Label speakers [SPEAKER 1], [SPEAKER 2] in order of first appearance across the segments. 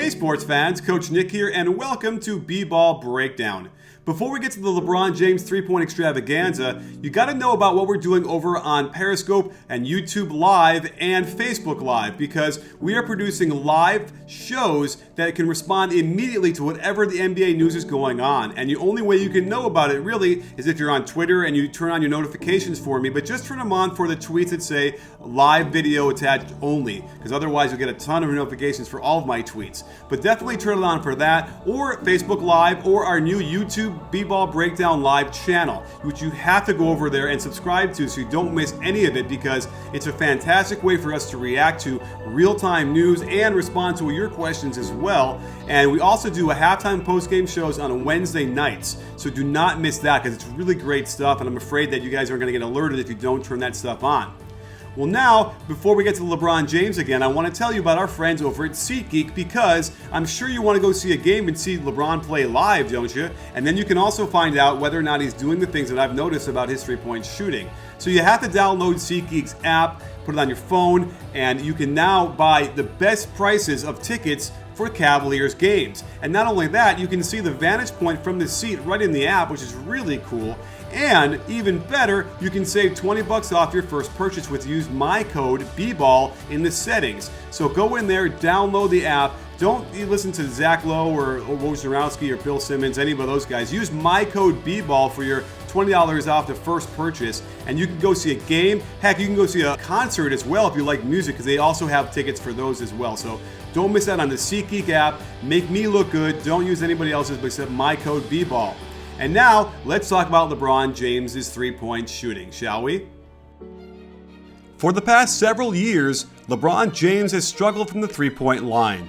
[SPEAKER 1] Hey sports fans, Coach Nick here, and welcome to BBallBreakdown. Before we get to the LeBron James 3-point extravaganza, you got to know about what we're doing over on Periscope and YouTube Live and Facebook Live, because we are producing live shows that can respond immediately to whatever the NBA news is going on. And the only way you can know about it really is if you're on Twitter and you turn on your notifications for me, but just turn them on for the tweets that say live video attached only, because otherwise you'll get a ton of notifications for all of my tweets. But definitely turn it on for that, or Facebook Live, or our new YouTube BBallBreakdown live channel, which you have to go over there and subscribe to so you don't miss any of it, because it's a fantastic way for us to react to real-time news and respond to your questions as well. And we also do a halftime post-game shows on Wednesday nights, so do not miss that, because it's really great stuff, and I'm afraid that you guys are going to get alerted if you don't turn that stuff on. Well, now, before we get to LeBron James again, I want to tell you about our friends over at SeatGeek, because I'm sure you want to go see a game and see LeBron play live, don't you? And then you can also find out whether or not he's doing the things that I've noticed about his three-point shooting. So you have to download SeatGeek's app, put it on your phone, and you can now buy the best prices of tickets for Cavaliers games. And not only that, you can see the vantage point from the seat right in the app, which is really cool. And even better, you can save $20 off your first purchase with use my code BBall in the settings. So go in there, download the app. Don't listen to Zach Lowe or Wojnarowski or Bill Simmons, any of those guys. Use my code BBall for your $20 off the first purchase, and you can go see a game. Heck, you can go see a concert as well if you like music, because they also have tickets for those as well. So don't miss out on the SeatGeek app. Make me look good. Don't use anybody else's except my code BBall. And now, let's talk about LeBron James' three-point shooting, shall we? For the past several years, LeBron James has struggled from the three-point line.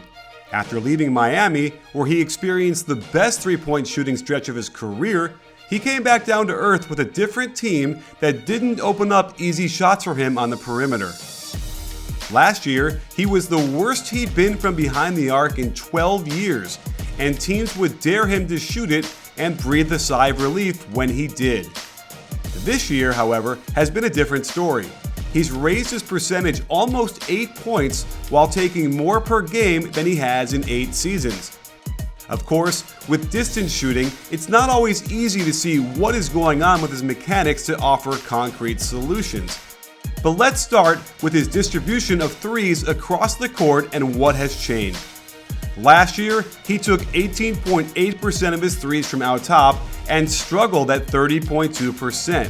[SPEAKER 1] After leaving Miami, where he experienced the best three-point shooting stretch of his career, he came back down to earth with a different team that didn't open up easy shots for him on the perimeter. Last year, he was the worst he'd been from behind the arc in 12 years, and teams would dare him to shoot it and breathe a sigh of relief when he did. This year, however, has been a different story. He's raised his percentage almost 8 points while taking more per game than he has in 8 seasons. Of course, with distance shooting, it's not always easy to see what is going on with his mechanics to offer concrete solutions. But let's start with his distribution of threes across the court and what has changed. Last year, he took 18.8% of his threes from out top and struggled at 30.2%.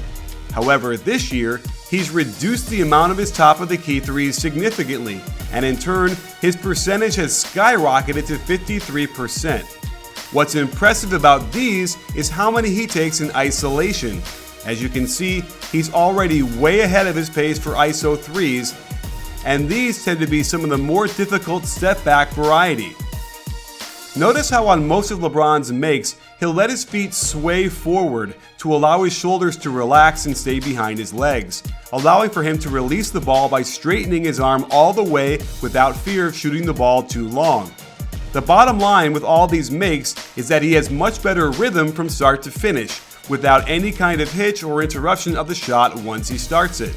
[SPEAKER 1] However, this year, he's reduced the amount of his top of the key threes significantly, and in turn, his percentage has skyrocketed to 53%. What's impressive about these is how many he takes in isolation. As you can see, he's already way ahead of his pace for ISO threes, and these tend to be some of the more difficult step-back variety. Notice how on most of LeBron's makes, he'll let his feet sway forward to allow his shoulders to relax and stay behind his legs, allowing for him to release the ball by straightening his arm all the way without fear of shooting the ball too long. The bottom line with all these makes is that he has much better rhythm from start to finish, without any kind of hitch or interruption of the shot once he starts it.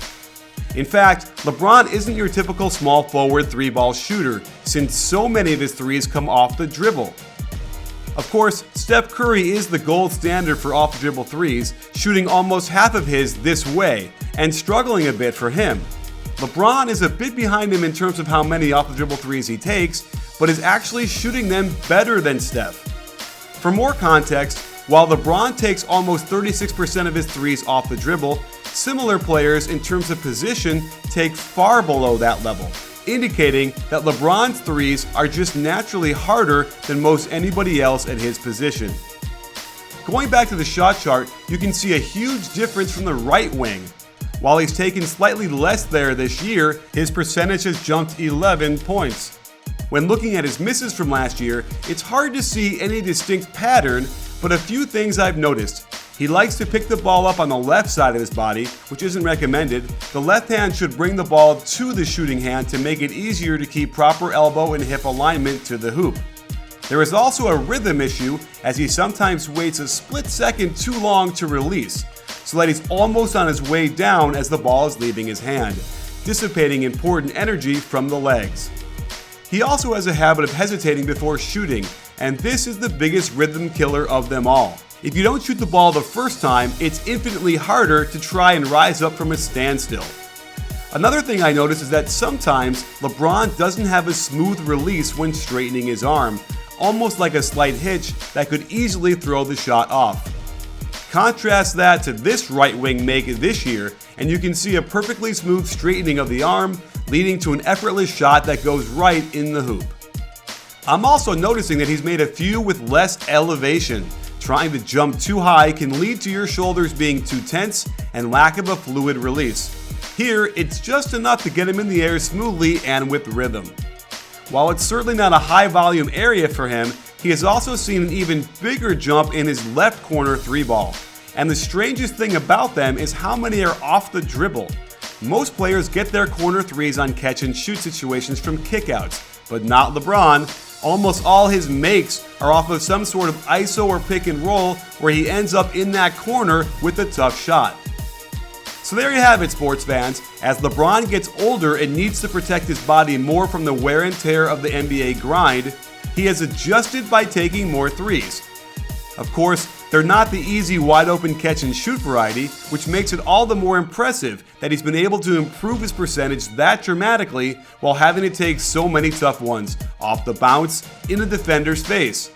[SPEAKER 1] In fact, LeBron isn't your typical small forward three-ball shooter, since so many of his threes come off the dribble. Of course, Steph Curry is the gold standard for off-the-dribble threes, shooting almost half of his this way, and struggling a bit for him. LeBron is a bit behind him in terms of how many off-the-dribble threes he takes, but is actually shooting them better than Steph. For more context, while LeBron takes almost 36% of his threes off the dribble, similar players in terms of position take far below that level, indicating that LeBron's threes are just naturally harder than most anybody else at his position. Going back to the shot chart, you can see a huge difference from the right wing. While he's taken slightly less there this year, his percentage has jumped 11 points. When looking at his misses from last year, it's hard to see any distinct pattern, but a few things I've noticed. He likes to pick the ball up on the left side of his body, which isn't recommended. The left hand should bring the ball to the shooting hand to make it easier to keep proper elbow and hip alignment to the hoop. There is also a rhythm issue, as he sometimes waits a split second too long to release, so that he's almost on his way down as the ball is leaving his hand, dissipating important energy from the legs. He also has a habit of hesitating before shooting, and this is the biggest rhythm killer of them all. If you don't shoot the ball the first time, it's infinitely harder to try and rise up from a standstill. Another thing I noticed is that sometimes LeBron doesn't have a smooth release when straightening his arm, almost like a slight hitch that could easily throw the shot off. Contrast that to this right wing make this year, and you can see a perfectly smooth straightening of the arm, leading to an effortless shot that goes right in the hoop. I'm also noticing that he's made a few with less elevation. Trying to jump too high can lead to your shoulders being too tense and lack of a fluid release. Here, it's just enough to get him in the air smoothly and with rhythm. While it's certainly not a high volume area for him, he has also seen an even bigger jump in his left corner 3-ball. And the strangest thing about them is how many are off the dribble. Most players get their corner 3s on catch and shoot situations from kickouts, but not LeBron. Almost all his makes are off of some sort of ISO or pick and roll where he ends up in that corner with a tough shot. So there you have it, sports fans. As LeBron gets older and needs to protect his body more from the wear and tear of the NBA grind, he has adjusted by taking more threes. Of course, they're not the easy wide open catch and shoot variety, which makes it all the more impressive that he's been able to improve his percentage that dramatically while having to take so many tough ones off the bounce in a defender's face.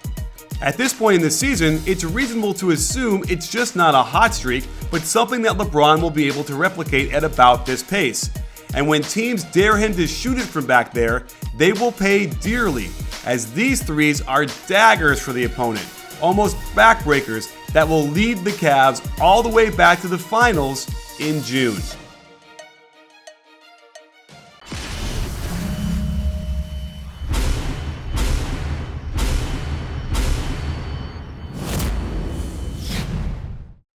[SPEAKER 1] At this point in the season, it's reasonable to assume it's just not a hot streak, but something that LeBron will be able to replicate at about this pace. And when teams dare him to shoot it from back there, they will pay dearly, as these threes are daggers for the opponent, almost backbreakers that will lead the Cavs all the way back to the finals in June.